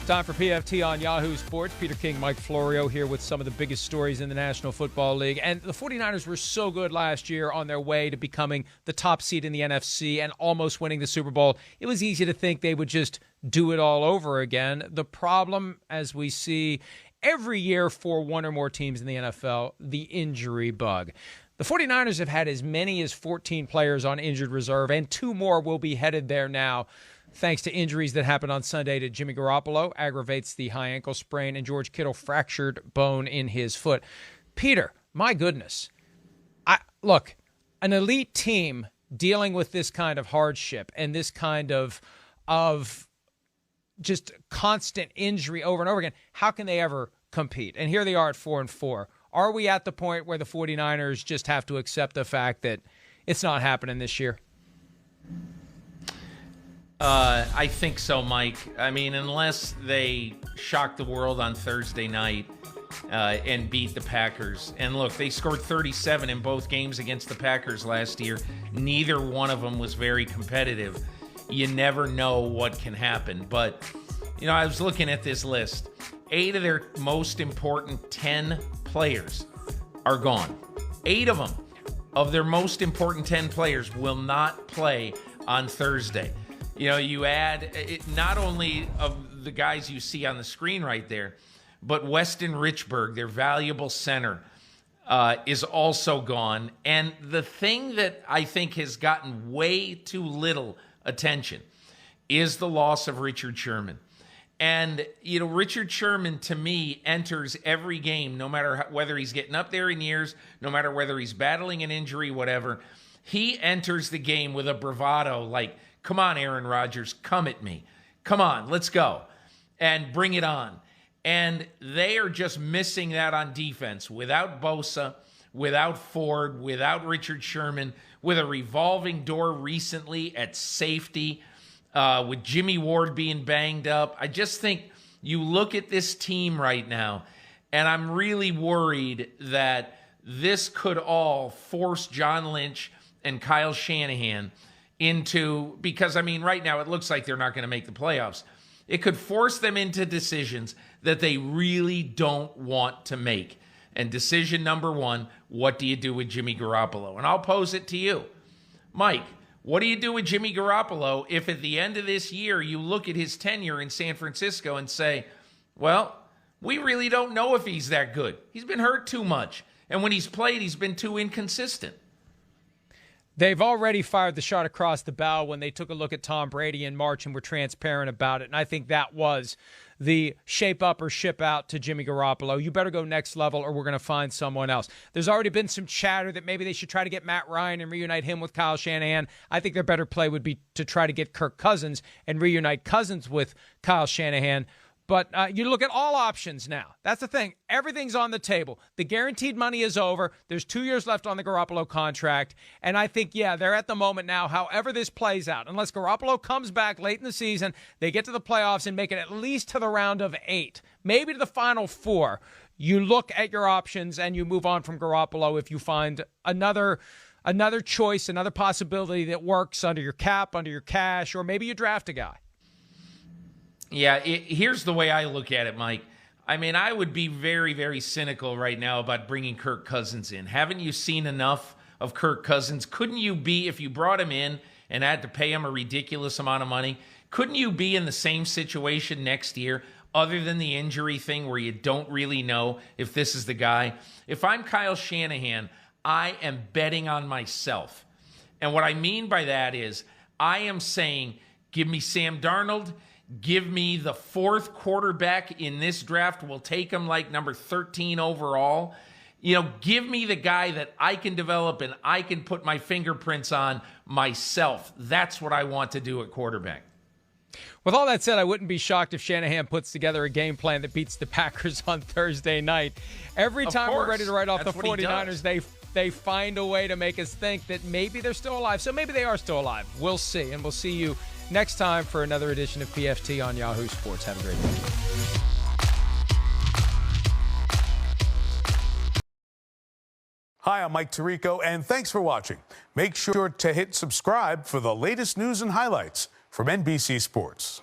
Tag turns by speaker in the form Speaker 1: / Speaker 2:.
Speaker 1: Time for PFT on Yahoo Sports. Peter King, Mike Florio here with some of the biggest stories in the National Football League. And the 49ers were so good last year on their way to becoming the top seed in the NFC and almost winning the Super Bowl. It was easy to think they would just do it all over again. The problem, as we see every year for one or more teams in the NFL, the injury bug. The 49ers have had as many as 14 players on injured reserve, and 2 more will be headed there now, thanks to injuries that happened on Sunday to Jimmy Garoppolo, aggravates the high ankle sprain, and George Kittle fractured bone in his foot. Peter, my goodness. Look, an elite team dealing with this kind of hardship and this kind of just constant injury over and over again, how can they ever compete? And here they are at 4-4. Are we at the point where the 49ers just have to accept the fact that it's not happening this year?
Speaker 2: I think so, Mike. I mean, unless they shock the world on Thursday night and beat the Packers. And look, they scored 37 in both games against the Packers last year. Neither one of them was very competitive. You never know what can happen. But, you know, I was looking at this list. 8 of their most important 10 players are gone. 8 of them, of their most important 10 players, will not play on Thursday. You know, you add it, not only of the guys you see on the screen right there, but Weston Richburg, their valuable center, is also gone. And the thing that I think has gotten way too little attention is the loss of Richard Sherman. And, you know, Richard Sherman, to me, enters every game, no matter whether he's getting up there in years, no matter whether he's battling an injury, whatever. He enters the game with a bravado like, come on, Aaron Rodgers, come at me. Come on, let's go. And bring it on. And they are just missing that on defense. Without Bosa, without Ford, without Richard Sherman, with a revolving door recently at safety, with Jimmy Ward being banged up. I just think you look at this team right now, and I'm really worried that this could all force John Lynch and Kyle Shanahan into, because, I mean, right now it looks like they're not going to make the playoffs. It could force them into decisions that they really don't want to make. And decision number 1, what do you do with Jimmy Garoppolo? And I'll pose it to you. Mike, what do you do with Jimmy Garoppolo if at the end of this year you look at his tenure in San Francisco and say, well, we really don't know if he's that good. He's been hurt too much. And when he's played, he's been too inconsistent.
Speaker 1: They've already fired the shot across the bow when they took a look at Tom Brady in March and were transparent about it. And I think that was the shape up or ship out to Jimmy Garoppolo. You better go next level or we're going to find someone else. There's already been some chatter that maybe they should try to get Matt Ryan and reunite him with Kyle Shanahan. I think their better play would be to try to get Kirk Cousins and reunite Cousins with Kyle Shanahan. But you look at all options now. That's the thing. Everything's on the table. The guaranteed money is over. There's 2 years left on the Garoppolo contract. And I think, yeah, they're at the moment now, however this plays out. Unless Garoppolo comes back late in the season, they get to the playoffs and make it at least to the round of 8, maybe to the final 4. You look at your options and you move on from Garoppolo if you find another choice, another possibility that works under your cap, under your cash, or maybe you draft a guy.
Speaker 2: Yeah, here's the way I look at it, Mike. I mean, I would be very, very cynical right now about bringing Kirk Cousins in. Haven't you seen enough of Kirk Cousins? Couldn't you be, if you brought him in and had to pay him a ridiculous amount of money, couldn't you be in the same situation next year, other than the injury thing where you don't really know if this is the guy? If I'm Kyle Shanahan, I am betting on myself. And what I mean by that is I am saying, give me Sam Darnold. Give me the 4th quarterback in this draft. We'll take him like number 13 overall. You know, give me the guy that I can develop and I can put my fingerprints on myself. That's what I want to do at quarterback.
Speaker 1: With all that said, I wouldn't be shocked if Shanahan puts together a game plan that beats the Packers on Thursday night. Every time we're ready to write off the 49ers, they find a way to make us think that maybe they're still alive. So maybe they are still alive. We'll see. And we'll see you next time for another edition of PFT on Yahoo Sports. Have a great day.
Speaker 3: Hi, I'm Mike Tirico, and thanks for watching. Make sure to hit subscribe for the latest news and highlights from NBC Sports.